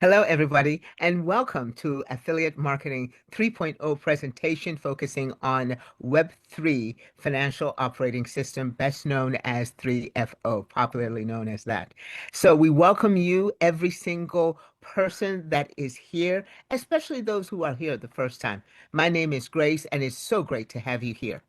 Hello, everybody, and welcome to Affiliate Marketing 3.0 presentation focusing on Web3 financial operating system, best known as 3FO, popularly known as that. So we welcome you, every single person that is here, especially those who are here the first time. My name is Grace, and it's so great to have you here.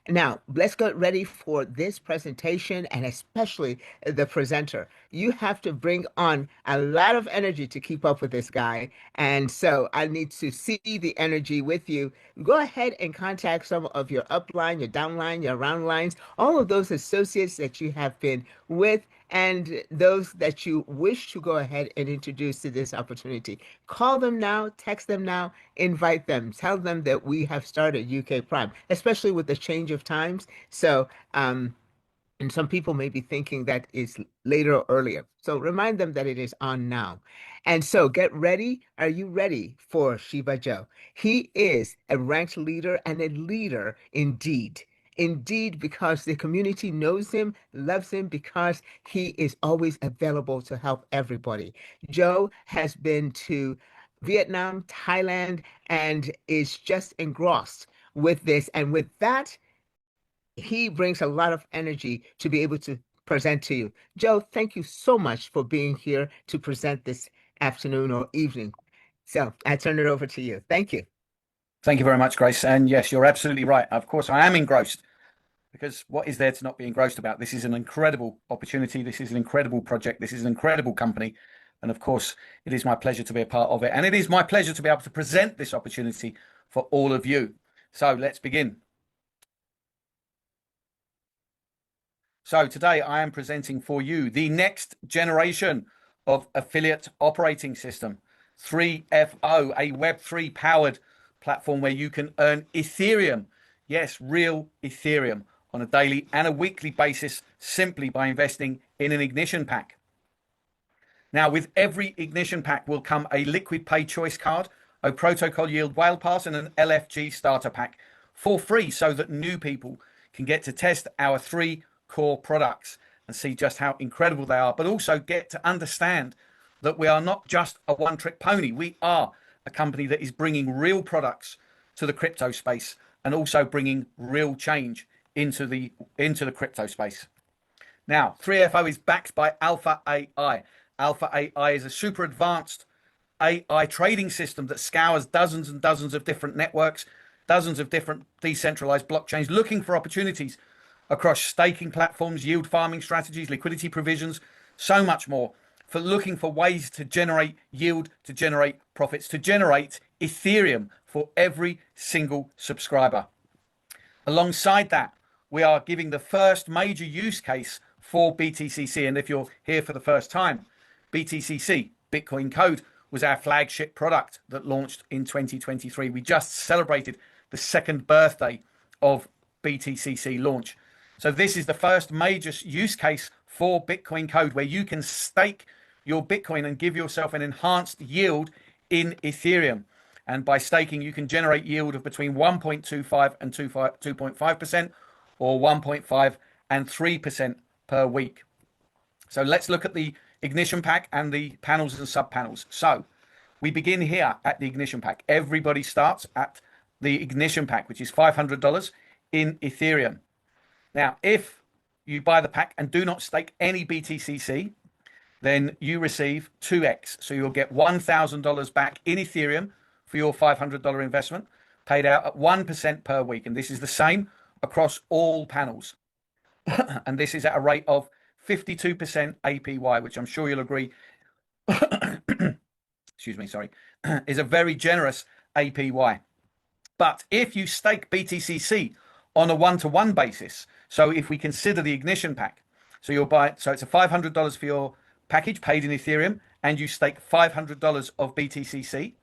Now, let's get ready for this presentation and especially the presenter. You have to bring on a lot of energy to keep up with this guy. And so I need to see the energy with you. Go ahead and contact some of your upline, your downline, your round lines, all of those associates that you have been with and those that you wish to go ahead and introduce to this opportunity. Call them now, text them now, invite them, tell them that we have started UK Prime, especially with the change of times. So, and some people may be thinking that it's later or earlier. So remind them that it is on now. And so get ready. Are you ready for Shiba Joe? He is a ranked leader and a leader indeed. Indeed, because the community knows him, loves him, because he is always available to help everybody. Joe has been to Vietnam, Thailand, and is just engrossed with this. And with that, he brings a lot of energy to be able to present to you. Joe, thank you so much for being here to present this afternoon or evening. So I turn it over to you. Thank you. Thank you very much, Grace. And yes, you're absolutely right. Of course, I am engrossed because what is there to not be engrossed about? This is an incredible opportunity. This is an incredible project. This is an incredible company. And of course, it is my pleasure to be a part of it. And it is my pleasure to be able to present this opportunity for all of you. So let's begin. So today I am presenting for you the next generation of affiliate operating system, 3FO, a Web3 powered platform where you can earn Ethereum. Yes, real Ethereum on a daily and a weekly basis simply by investing in an ignition pack. Now, with every ignition pack will come a LquidPay choice card, a Protocol Yeald whale pass, and an LFG starter pack for free so that new people can get to test our three core products and see just how incredible they are, but also get to understand that we are not just a one-trick pony. We are a company that is bringing real products to the crypto space and also bringing real change into the crypto space. Now, 3FO is backed by Alpha AI. Alpha AI is a super advanced AI trading system that scours dozens and dozens of different networks, dozens of different decentralized blockchains, looking for opportunities across staking platforms, yield farming strategies, liquidity provisions, so much more, for looking for ways to generate yield, to generate profits, to generate Ethereum for every single subscriber. Alongside that, we are giving the first major use case for BTCC. And if you're here for the first time, BTCC, Bitcoin Code, was our flagship product that launched in 2023. We just celebrated the second birthday of BTCC launch. So this is the first major use case for Bitcoin Code where you can stake your Bitcoin and give yourself an enhanced yield in Ethereum. And by staking, you can generate yield of between 1.25 and 2.5% or 1.5 and 3% per week. So let's look at the ignition pack and the panels and sub-panels. So we begin here at the ignition pack. Everybody starts at the ignition pack, which is $500 in Ethereum. Now, if you buy the pack and do not stake any BTCC, then you receive 2x. So you'll get $1,000 back in Ethereum for your $500 investment, paid out at 1% per week. And this is the same across all panels. And this is at a rate of 52% APY, which I'm sure you'll agree, excuse me, sorry, is a very generous APY. But if you stake BTCC on a one-to-one basis, so if we consider the ignition pack, so you'll buy, so it's a $500 for your package paid in Ethereum, and you stake $500 of BTCC,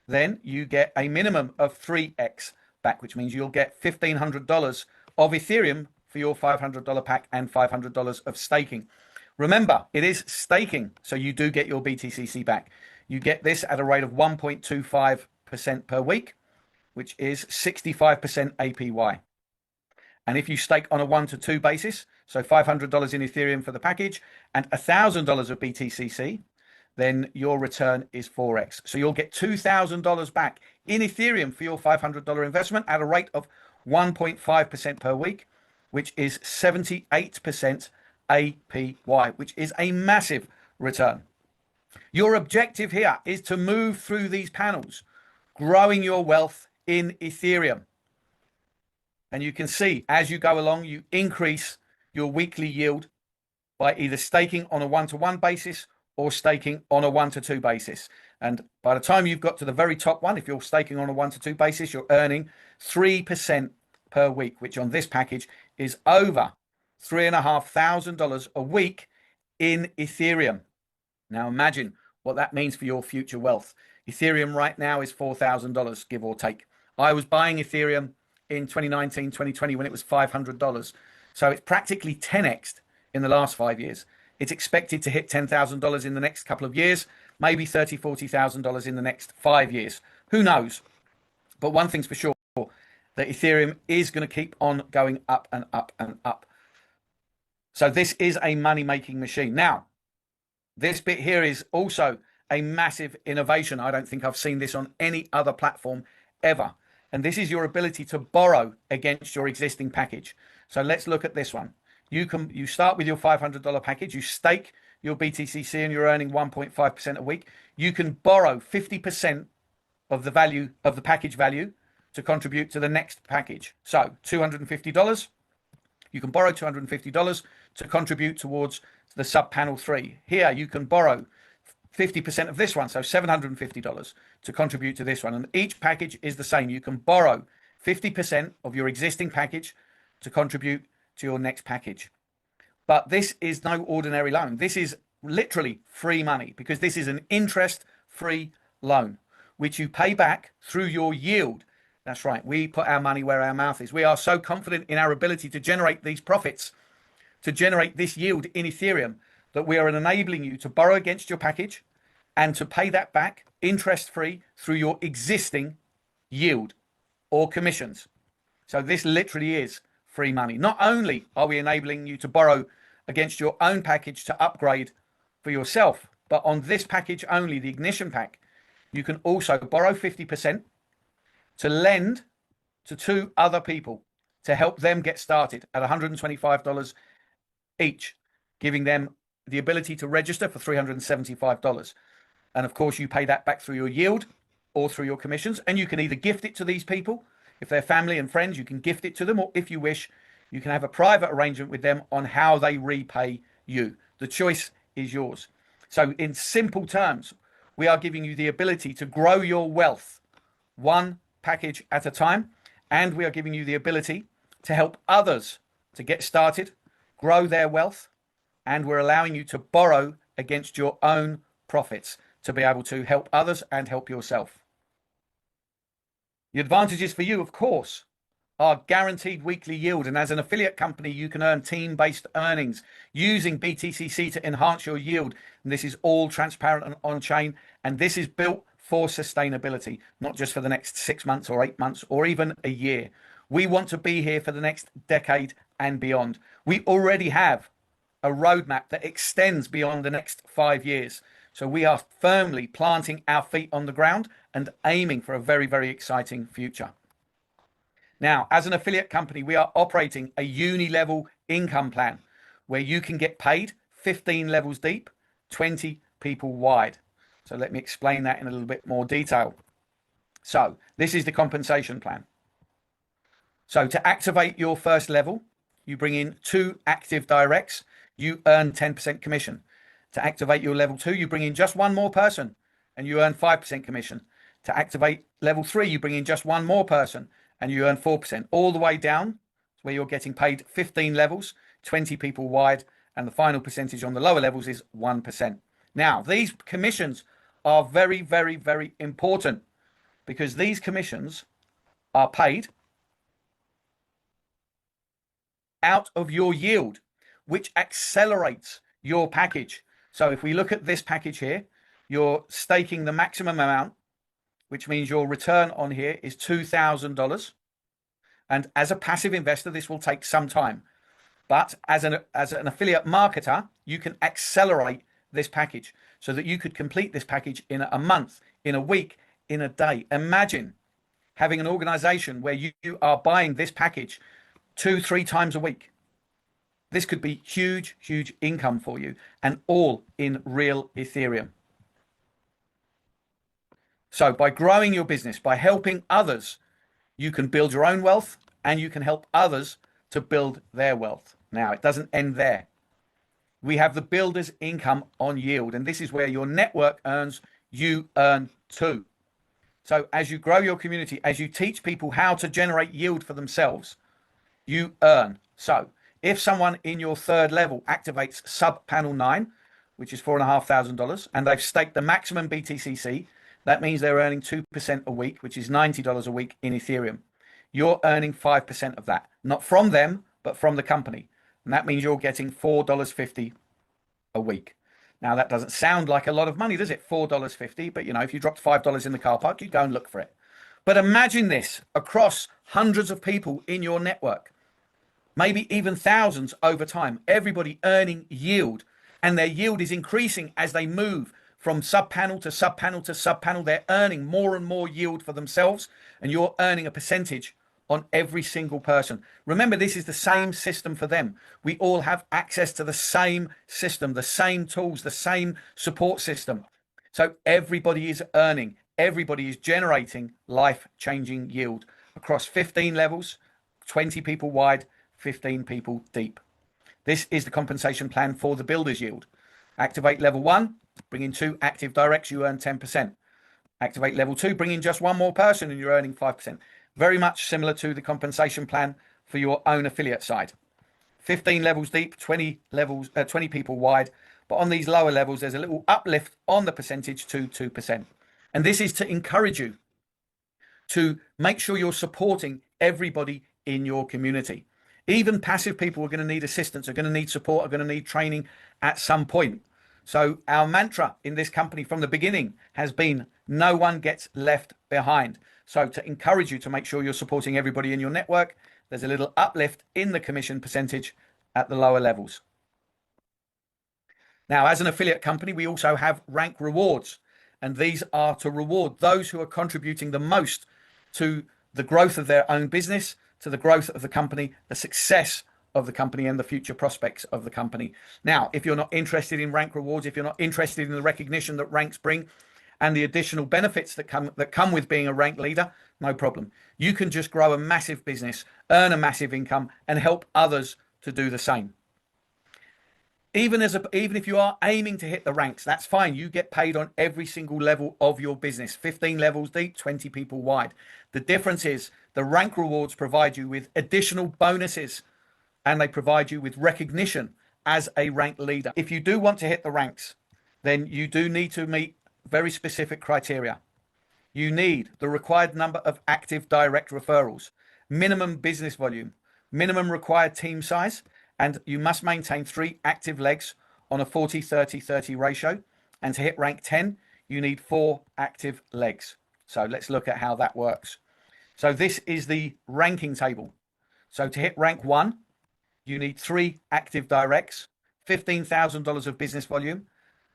then you get a minimum of 3x back, which means you'll get $1,500 of Ethereum for your $500 pack and $500 of staking. Remember, it is staking, so you do get your BTCC back. You get this at a rate of 1.25% per week, which is 65% APY. And if you stake on a 1-to-2 basis, so $500 in Ethereum for the package and $1,000 of BTCC, then your return is 4x. So you'll get $2,000 back in Ethereum for your $500 investment at a rate of 1.5% per week, which is 78% APY, which is a massive return. Your objective here is to move through these panels, growing your wealth in Ethereum. And you can see as you go along, you increase your weekly yield by either staking on a one-to-one basis or staking on a one-to-two basis. And by the time you've got to the very top one, if you're staking on a one-to-two basis, you're earning 3% per week, which on this package is over $3,500 a week in Ethereum. Now imagine what that means for your future wealth. Ethereum right now is $4,000, give or take. I was buying Ethereum in 2019, 2020 when it was $500. So it's practically 10x'd in the last 5 years. It's expected to hit $10,000 in the next couple of years, maybe $30,000, $40,000 in the next 5 years. Who knows? But one thing's for sure, that Ethereum is going to keep on going up and up and up. So this is a money-making machine. Now, this bit here is also a massive innovation. I don't think I've seen this on any other platform ever. And this is your ability to borrow against your existing package. So let's look at this one. You start with your $500 package, you stake your BTCC and you're earning 1.5% a week. You can borrow 50% of the value of the package value to contribute to the next package. So $250, you can borrow $250 to contribute towards the sub panel 3. Here you can borrow 50% of this one, so $750 to contribute to this one. And each package is the same. You can borrow 50% of your existing package to contribute to your next package. But this is no ordinary loan. This is literally free money because this is an interest-free loan, which you pay back through your yield. That's right. We put our money where our mouth is. We are so confident in our ability to generate these profits, to generate this yield in Ethereum, that we are enabling you to borrow against your package and to pay that back interest-free through your existing yield or commissions. So this literally is free money. Not only are we enabling you to borrow against your own package to upgrade for yourself, but on this package only, the Ignition pack, you can also borrow 50% to lend to 2 other people to help them get started at $125 each, giving them the ability to register for $375. And of course, you pay that back through your yield or through your commissions. And you can either gift it to these people. If they're family and friends, you can gift it to them. Or if you wish, you can have a private arrangement with them on how they repay you. The choice is yours. So in simple terms, we are giving you the ability to grow your wealth one package at a time. And we are giving you the ability to help others to get started, grow their wealth. And we're allowing you to borrow against your own profits to be able to help others and help yourself. The advantages for you, of course, are guaranteed weekly yield. And as an affiliate company, you can earn team-based earnings using BTCC to enhance your yield. And this is all transparent and on-chain. And this is built for sustainability, not just for the next 6 months or 8 months or even a year. We want to be here for the next decade and beyond. We already have a roadmap that extends beyond the next 5 years. So we are firmly planting our feet on the ground and aiming for a very, very exciting future. Now, as an affiliate company, we are operating a uni-level income plan where you can get paid 15 levels deep, 20 people wide. So let me explain that in a little bit more detail. So this is the compensation plan. So to activate your first level, you bring in 2 active directs, you earn 10% commission. To activate your level 2, you bring in just 1 more person and you earn 5% commission. To activate level 3, you bring in just 1 more person and you earn 4%, all the way down to where you're getting paid 15 levels, 20 people wide, and the final percentage on the lower levels is 1%. Now, these commissions are very, very, very important because these commissions are paid out of your yield, which accelerates your package. So if we look at this package here, you're staking the maximum amount, which means your return on here is $2,000. And as a passive investor, this will take some time. But as an affiliate marketer, you can accelerate this package so that you could complete this package in a month, in a week, in a day. Imagine having an organization where you are buying this package 2-3 times a week. This could be huge, huge income for you, and all in real Ethereum. So by growing your business, by helping others, you can build your own wealth and you can help others to build their wealth. Now, it doesn't end there. We have the builder's income on Yeald, and this is where your network earns, you earn too. So as you grow your community, as you teach people how to generate yield for themselves, you earn. So if someone in your third level activates sub panel 9, which is $4,500, and they've staked the maximum BTCC, that means they're earning 2% a week, which is $90 a week in Ethereum. You're earning 5% of that, not from them, but from the company. And that means you're getting $4.50 a week. Now, that doesn't sound like a lot of money, does it? $4.50. But, you know, if you dropped $5 in the car park, you'd go and look for it. But imagine this across hundreds of people in your network, maybe even thousands over time, everybody earning yield, and their yield is increasing as they move from sub-panel to sub-panel to sub-panel. They're earning more and more yield for themselves, and you're earning a percentage on every single person. Remember, this is the same system for them. We all have access to the same system, the same tools, the same support system. So everybody is earning, everybody is generating life-changing yield across 15 levels, 20 people wide, 15 people deep. This is the compensation plan for the builder's yield. Activate level 1, bring in 2 active directs, you earn 10%. Activate level 2, bring in just 1 more person and you're earning 5%. Very much similar to the compensation plan for your own affiliate side. 15 levels deep, 20 people wide. But on these lower levels, there's a little uplift on the percentage to 2%. And this is to encourage you to make sure you're supporting everybody in your community. Even passive people are going to need assistance, are going to need support, are going to need training at some point. So our mantra in this company from the beginning has been no one gets left behind. So to encourage you to make sure you're supporting everybody in your network, there's a little uplift in the commission percentage at the lower levels. Now, as an affiliate company, we also have rank rewards, and these are to reward those who are contributing the most to the growth of their own business, to the growth of the company, the success of the company, and the future prospects of the company. Now, if you're not interested in rank rewards, if you're not interested in the recognition that ranks bring and the additional benefits that come with being a rank leader, no problem. You can just grow a massive business, earn a massive income, and help others to do the same. Even if you are aiming to hit the ranks, that's fine. You get paid on every single level of your business, 15 levels deep, 20 people wide. The difference is the rank rewards provide you with additional bonuses, and they provide you with recognition as a rank leader. If you do want to hit the ranks, then you do need to meet very specific criteria. You need the required number of active direct referrals, minimum business volume, minimum required team size, and you must maintain 3 active legs on a 40-30-30 ratio. And to hit rank 10, you need 4 active legs. So let's look at how that works. So this is the ranking table. So to hit rank 1, you need 3 active directs, $15,000 of business volume,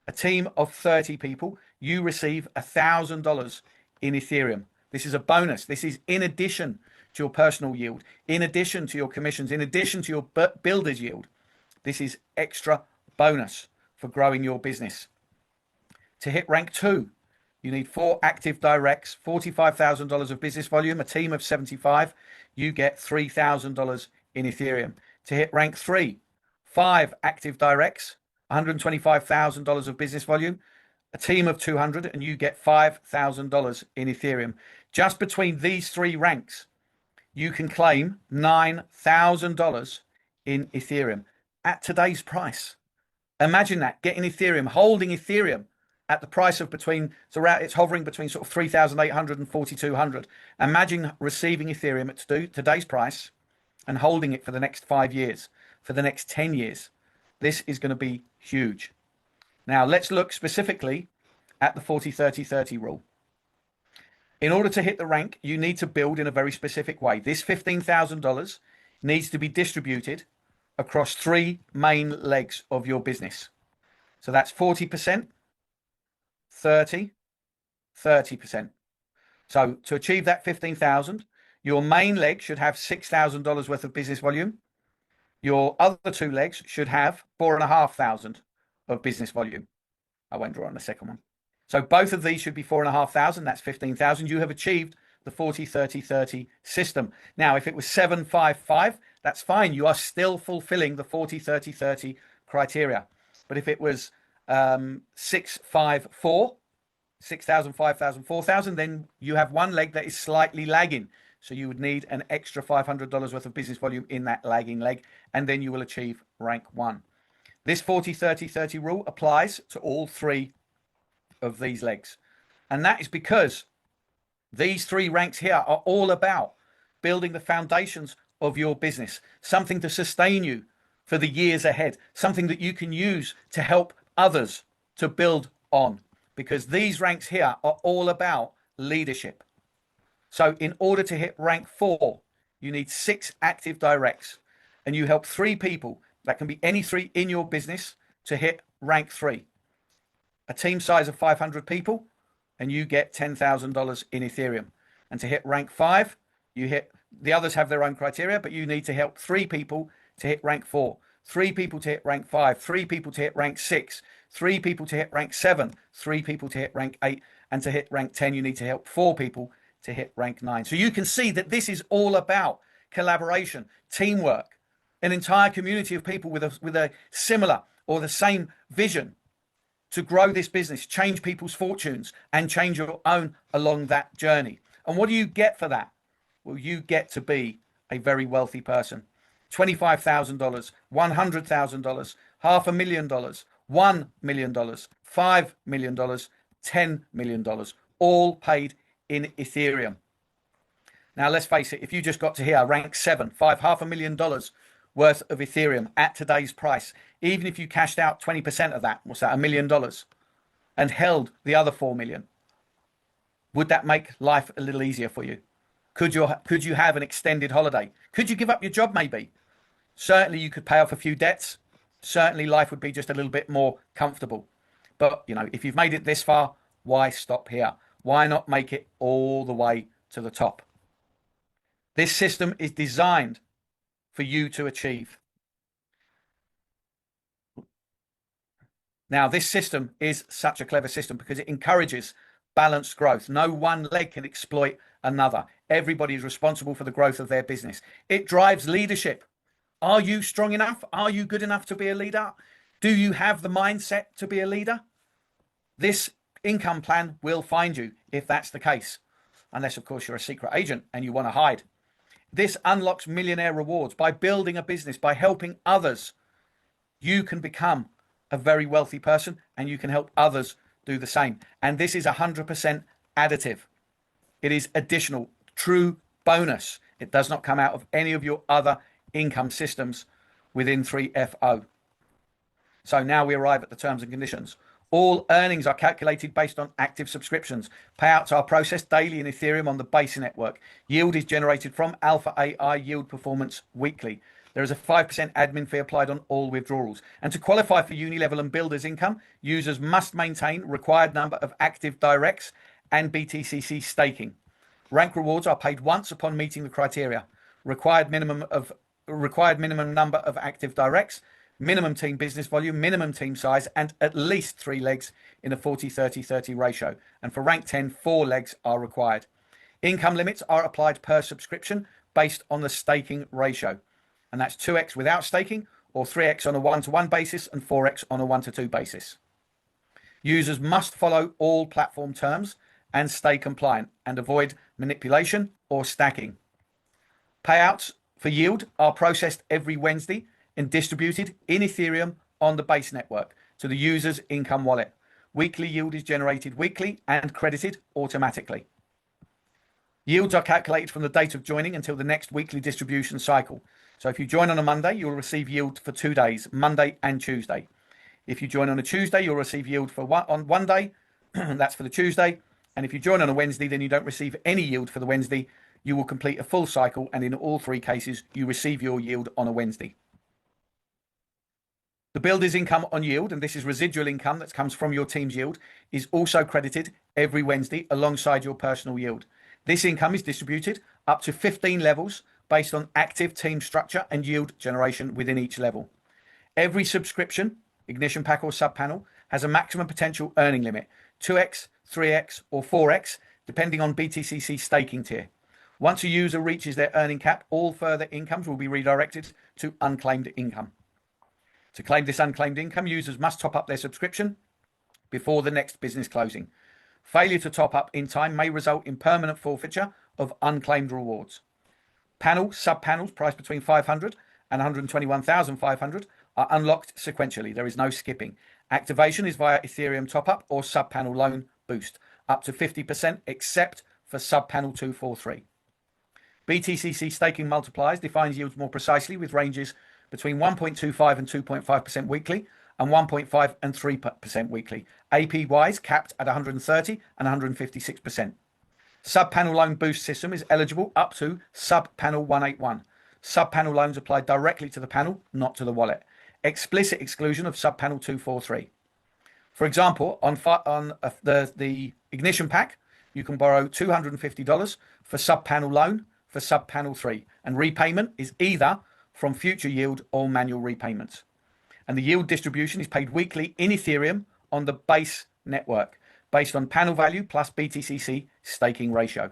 a team of 30 people. You receive $1,000 in Ethereum. This is a bonus. This is in addition to your personal yield, in addition to your commissions, in addition to your builder's yield. This is extra bonus for growing your business. To hit rank 2, you need 4 active directs, $45,000 of business volume, a team of 75. You get $3,000 in Ethereum. To hit rank 3, 5 active directs, $125,000 of business volume, a team of 200, and you get $5,000 in Ethereum. Just between these 3 ranks, you can claim $9,000 in Ethereum at today's price. Imagine that, getting Ethereum, holding Ethereum at the price of it's hovering between sort of 3,800 and 4,200. Imagine receiving Ethereum at today's price and holding it for the next 5 years, for the next 10 years. This is going to be huge. Now, let's look specifically at the 40-30-30 rule. In order to hit the rank, you need to build in a very specific way. This $15,000 needs to be distributed across 3 main legs of your business. So that's 40%, 30, 30%. So to achieve that 15,000, your main leg should have $6,000 worth of business volume. Your other two legs should have 4,500 of business volume. I won't draw on the second one. So both of these should be 4,500. That's 15,000. You have achieved the 40, 30, 30 system. Now, if it was 755, that's fine. You are still fulfilling the 40, 30, 30 criteria. But if it was 654, 6,000, 5,000, 4,000, then you have one leg that is slightly lagging. So you would need an extra $500 worth of business volume in that lagging leg, and then you will achieve rank 1. This 40, 30, 30 rule applies to all three of these legs. And that is because these three ranks here are all about building the foundations of your business, something to sustain you for the years ahead, something that you can use to help others to build on, because these ranks here are all about leadership. So in order to hit rank 4, you need 6 active directs, and you help 3 people, that can be any 3 in your business, to hit rank 3. A team size of 500 people, and you get $10,000 in Ethereum. And to hit rank 5, you hit, the others have their own criteria, but you need to help 3 people to hit rank 4, 3 people to hit rank 5, 3 people to hit rank 6, 3 people to hit rank 7, 3 people to hit rank 8, and to hit rank 10, you need to help 4 people to hit rank 9. So you can see that this is all about collaboration, teamwork, an entire community of people with a similar or the same vision to grow this business, change people's fortunes, and change your own along that journey. And what do you get for that? Well, you get to be a very wealthy person. $25,000, $100,000, $500,000, $1 million, $5 million, $10 million, all paid in Ethereum. Now, let's face it, if you just got to here, rank 7, $500,000 worth of Ethereum at today's price, even if you cashed out 20% of that, what's that, $1 million, and held the other 4 million, would that make life a little easier for you? Could you have an extended holiday? Could you give up your job maybe? Certainly you could pay off a few debts. Certainly life would be just a little bit more comfortable. But, you know, if you've made it this far, why stop here? Why not make it all the way to the top? This system is designed for you to achieve. Now, this system is such a clever system because it encourages balanced growth. No one leg can exploit another. Everybody is responsible for the growth of their business. It drives leadership. Are you strong enough? Are you good enough to be a leader? Do you have the mindset to be a leader? This income plan will find you if that's the case. Unless, of course, you're a secret agent and you want to hide. This unlocks millionaire rewards. By building a business, by helping others, you can become a very wealthy person and you can help others do the same. And this is 100% additive. It is additional, true bonus. It does not come out of any of your other income systems within 3FO. So now we arrive at the terms and conditions. All earnings are calculated based on active subscriptions. Payouts are processed daily in Ethereum on the base network. Yield is generated from Alpha AI Yield Performance weekly. There is a 5% admin fee applied on all withdrawals. And to qualify for Unilevel and Builders income, users must maintain required number of active directs and BTCC staking. Rank rewards are paid once upon meeting the criteria. Required minimum number of active directs, minimum team business volume, minimum team size, and at least 3 legs in a 40-30-30 ratio. And for rank 10, 4 legs are required. Income limits are applied per subscription based on the staking ratio. And that's 2x without staking, or 3x on a 1-to-1 basis, and 4x on a 1-to-2 basis. Users must follow all platform terms and stay compliant and avoid manipulation or stacking. Payouts for yield are processed every Wednesday and distributed in Ethereum on the base network to the user's income wallet. Weekly yield is generated weekly and credited automatically. Yields are calculated from the date of joining until the next weekly distribution cycle. So if you join on a Monday, you'll receive yield for 2 days, Monday and Tuesday. If you join on a Tuesday, you'll receive yield on 1 day, that's for the Tuesday. And if you join on a Wednesday, then you don't receive any yield for the Wednesday. You will complete a full cycle, and in all 3 cases, you receive your yield on a Wednesday. The builder's income on yield, and this is residual income that comes from your team's yield, is also credited every Wednesday alongside your personal yield. This income is distributed up to 15 levels based on active team structure and yield generation within each level. Every subscription, ignition pack or sub panel, has a maximum potential earning limit, 2x, 3x, or 4x, depending on BTCC staking tier. Once a user reaches their earning cap, all further incomes will be redirected to unclaimed income. To claim this unclaimed income, users must top up their subscription before the next business closing. Failure to top up in time may result in permanent forfeiture of unclaimed rewards. Sub-panels priced between 500 and 121,500 are unlocked sequentially. There is no skipping. Activation is via Ethereum top-up or sub-panel loan boost, up to 50% except for sub-panel 243. BTCC staking multipliers defines yields more precisely with ranges between 1.25 and 2.5% weekly and 1.5 and 3% weekly. APYs capped at 130 and 156%. Sub-panel loan boost system is eligible up to sub-panel 181. Sub-panel loans apply directly to the panel, not to the wallet. Explicit exclusion of sub-panel 243. For example, on the ignition pack, you can borrow $250 for sub-panel loan for sub-panel 3, and repayment is either from future yield or manual repayments. And the yield distribution is paid weekly in Ethereum on the base network, based on panel value plus BTCC staking ratio.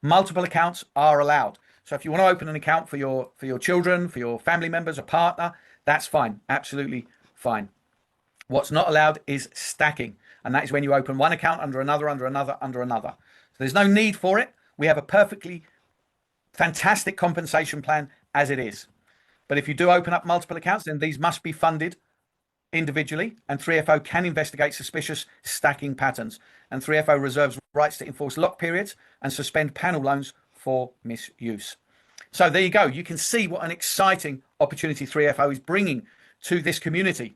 Multiple accounts are allowed. So if you want to open an account for your children, for your family members, a partner, that's fine, absolutely fine. What's not allowed is stacking, and that is when you open one account under another, under another, under another. So there's no need for it. We have a perfectly fantastic compensation plan as it is. But if you do open up multiple accounts, then these must be funded individually, and 3FO can investigate suspicious stacking patterns. And 3FO reserves rights to enforce lock periods and suspend panel loans for misuse. So there you go. You can see what an exciting opportunity 3FO is bringing to this community.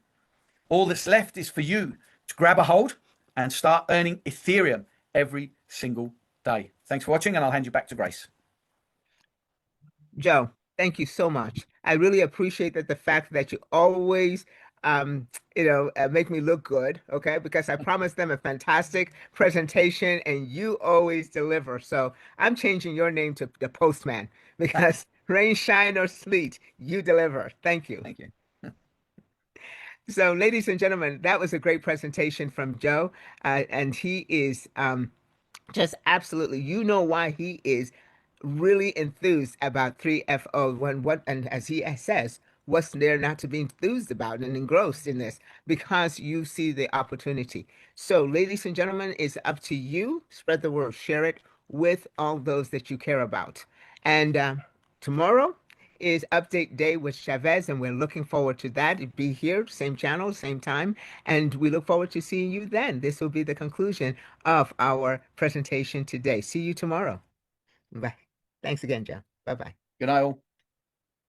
All that's left is for you to grab a hold and start earning Ethereum every single day. Thanks for watching, and I'll hand you back to Grace. Joe, thank you so much. I really appreciate the fact that you always make me look good, okay? Because I promised them a fantastic presentation and you always deliver. So I'm changing your name to the Postman because rain, shine, or sleet, you deliver. Thank you. Thank you. So, ladies and gentlemen, that was a great presentation from Joe. And he is just absolutely, you know why he is really enthused about 3FO and as he says, what's there not to be enthused about and engrossed in this? Because you see the opportunity. So, ladies and gentlemen, it's up to you. Spread the word, share it with all those that you care about. And tomorrow is update day with Chavez, and we're looking forward to that. Be here, same channel, same time, and we look forward to seeing you then. This will be the conclusion of our presentation today. See you tomorrow. Bye. Thanks again, John. Bye-bye. Good night all.